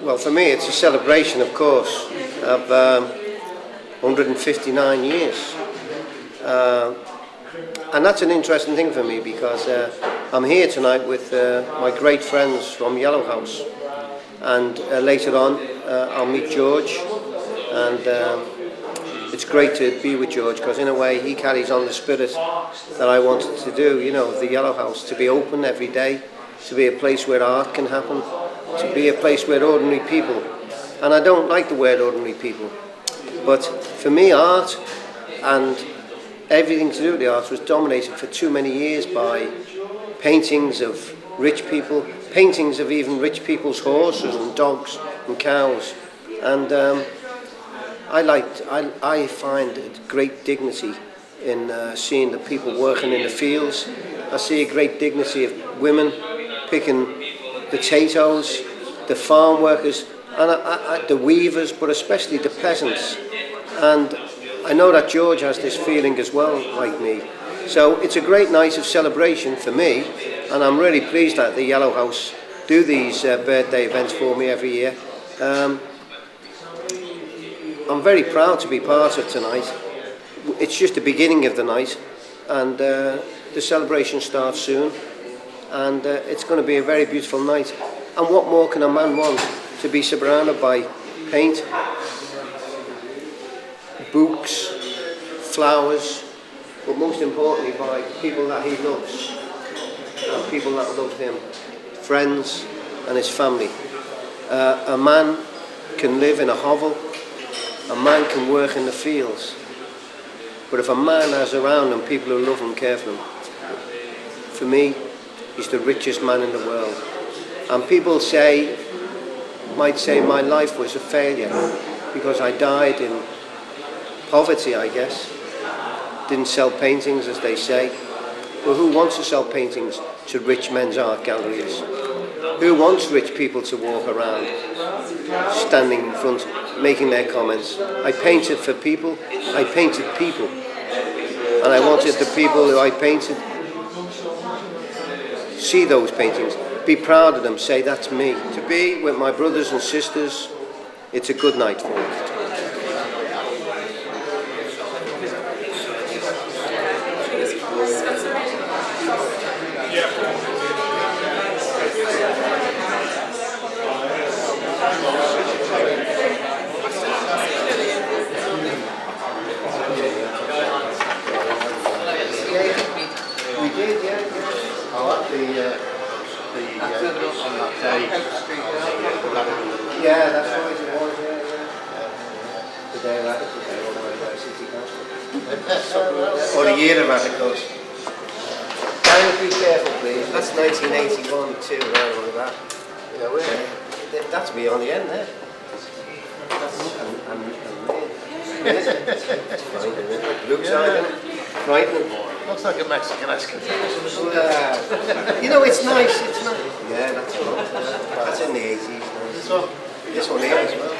Well, for me, it's a celebration, of course, of 159 years. And that's an interesting thing for me because I'm here tonight with my great friends from Yellow House. And later on, I'll meet George. And it's great to be with George because, in a way, he carries on the spirit that I wanted to do, you know, the Yellow House, to be open every day, to be a place where art can happen, to be a place where ordinary people, and I don't like the word ordinary people, but for me art and everything to do with the arts was dominated for too many years by paintings of rich people, paintings of even rich people's horses and dogs and cows, and I find great dignity in seeing the people working in the fields. I see a great dignity of women picking potatoes, the farm workers, and the weavers, but especially the peasants. And I know that George has this feeling as well, like me. So it's a great night of celebration for me, and I'm really pleased that the Yellow House do these birthday events for me every year. I'm very proud to be part of tonight. It's just the beginning of the night, and the celebration starts soon, and it's going to be a very beautiful night. And what more can a man want to be surrounded by paint, books, flowers, but most importantly by people that he loves and people that love him, friends and his family. A man can live in a hovel, a man can work in the fields, but if a man has around him people who love him, care for him, for me, he's the richest man in the world. And people might say my life was a failure because I died in poverty, I guess. Didn't sell paintings, as they say. Well, who wants to sell paintings to rich men's art galleries? Who wants rich people to walk around, standing in front, making their comments? I painted for people. I painted people. And I wanted the people who I painted see those paintings, be proud of them, say that's me. To be with my brothers and sisters, it's a good night for me. We did, yeah. On that day. Yeah, that's right, it was, yeah. The day of that, City Council. Or the year of that, of course. Can you be careful, please? That's 1981 too, right, all of that. You know, that's me on the end there. It's fine, isn't it? Looks like it. Frightening. Looks like a Mexican esque. You know, it's nice. It's nice. Yeah, that's right. That's in the 80s. This one here as well.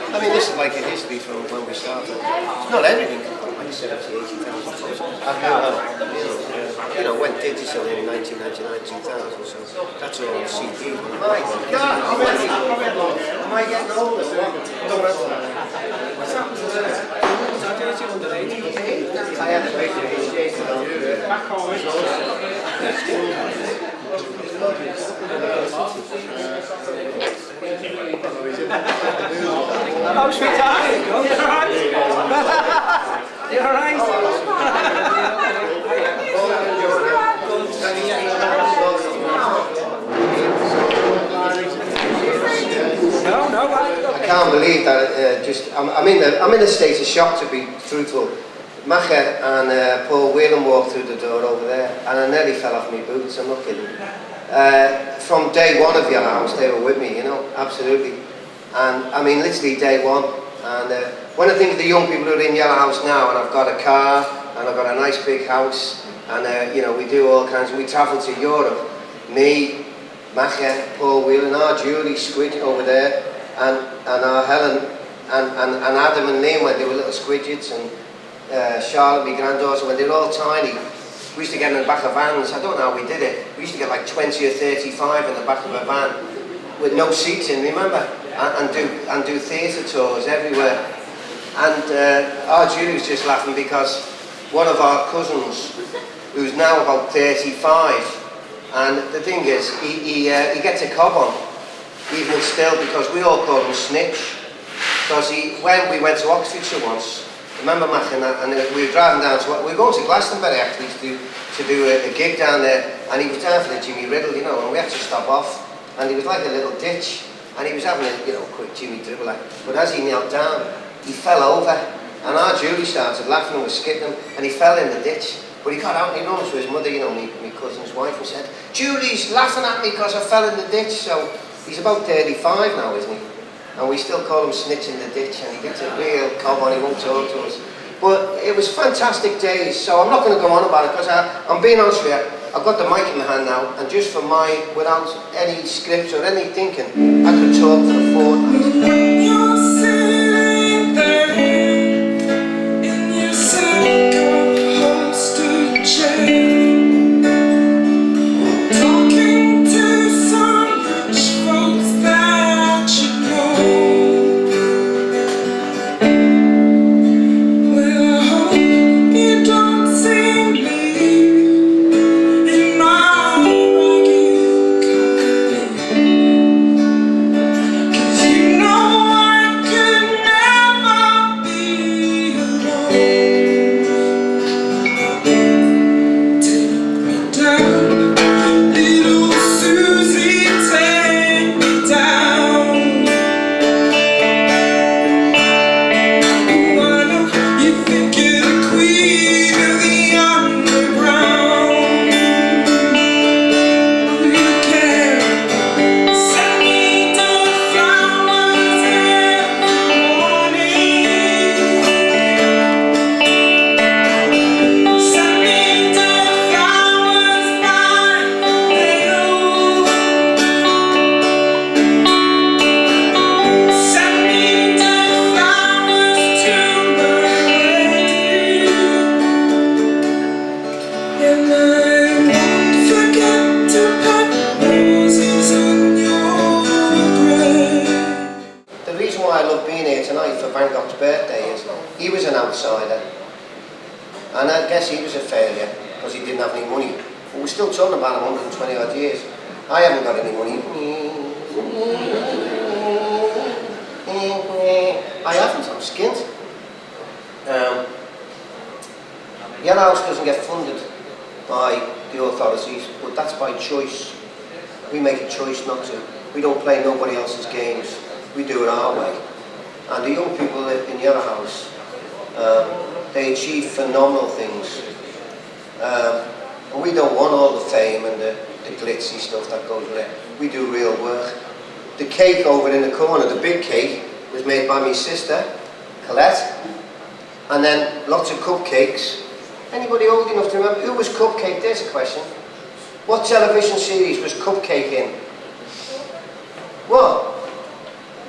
I mean, this is like a history from when we started. It's not everything. Like 70,000, 80,000. You know, went digital in 1999, 2000. So that's all on CD. My God, am I getting older? What's happened to that? I had to make it back home. Oh, sweetheart, you're alright? You're alright? No, I can't believe that. I'm in a state of shock, to be truthful. Macha and Paul Whelan walked through the door over there, and I nearly fell off my boots. I'm not kidding. From day one of Yellow House, they were with me, you know, absolutely. And I mean, literally day one. And when I think of the young people who are in Yellow House now, and I've got a car, and I've got a nice big house, and you know, we do all kinds. We travel to Europe. Me, Macha, Paul Whelan, our Julie Squid over there, and our Helen, and Adam and Liam, when they were little squidgets, and Charlotte, my granddaughter, when they were all tiny. We used to get in the back of vans. I don't know how we did it. We used to get like 20 or 35 in the back of a van with no seats in, remember? and do theatre tours everywhere. And our Julie was just laughing because one of our cousins, who's now about 35, and the thing is, he gets a cob on, even still, because we all call him Snitch. Because when we went to Oxfordshire once, remember Matt and we were driving down to, we were going to Glastonbury actually to do a gig down there, and he was down for the Jimmy Riddle, you know, and we had to stop off, and he was like a little ditch, and he was having a, you know, quick Jimmy dribbler, but as he knelt down, he fell over, and our Julie started laughing and was skipping, and he fell in the ditch, but he got out and he runs to his mother, you know, my cousin's wife, and said, Julie's laughing at me because I fell in the ditch. So he's about 35 now, isn't he? And we still call him Snitch in the ditch, and he gets a real cob on, he won't talk to us. But it was fantastic days, so I'm not going to go on about it, because I'm being honest with you, I've got the mic in my hand now, and just for without any scripts or any thinking, I could talk for a fortnight. When you're sitting there in your single holster chair, talking to some rich folks that you know, well, I hope you don't see me in my ragged company, 'cause you know I could never be alone. Take me down, little Susie, take me down. Oh, I know you think you're the queen of the underground. You can send me down flowers every morning. Send me down flowers by the hill. Send me down flowers to my wedding. And I won't forget to put roses on your grave. The reason why I love being here tonight for Van Gogh's birthday is he was an outsider, and I guess he was a failure because he didn't have any money. But we're still talking about 120 odd years. I haven't got any money. I haven't, I'm skint. Your house doesn't get funded by the authorities, but that's by choice. We make a choice not to. We don't play nobody else's games. We do it our way. And the young people in your house, they achieve phenomenal things. And we don't want all the fame and the glitzy stuff that goes with it. We do real work. The cake over in the corner, the big cake, was made by my sister, Colette. And then lots of cupcakes. Anybody old enough to remember? Who was Cupcake? There's a question. What television series was Cupcake in? What?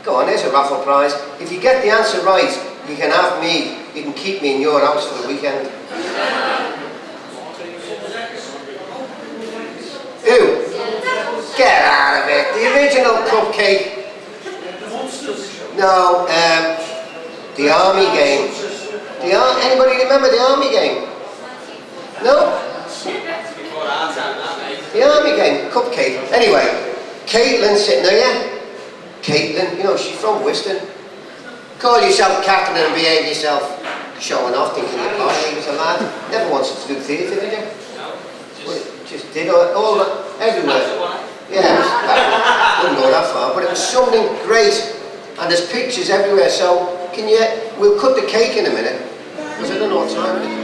Go on, there's a raffle prize. If you get the answer right, you can have me. You can keep me in your house for the weekend. Who? Get out of it. The original Cupcake. No, the Army game. Anybody remember the Army game? No? The Army game, Cupcake. Anyway, Caitlin's sitting there, yeah? Caitlin, you know, she's from Whiston. Call yourself captain and behave yourself. Showing off, thinking you're posh. He was a lad. Never wanted to do theatre, did you? Well, just did all that, everywhere. Yeah, wouldn't go that far, but it was something great. And there's pictures everywhere, so we'll cut the cake in a minute, because I don't know what time it is.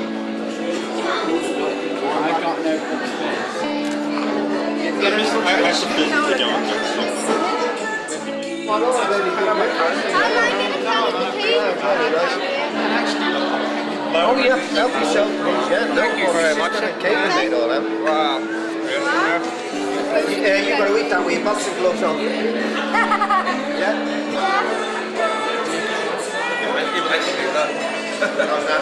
I've got no Oh yeah, help yourself please, yeah. Thank you very much. Cake made all them. Wow. You've got to eat that with your boxing gloves on. Yeah? You like to do that? How's that?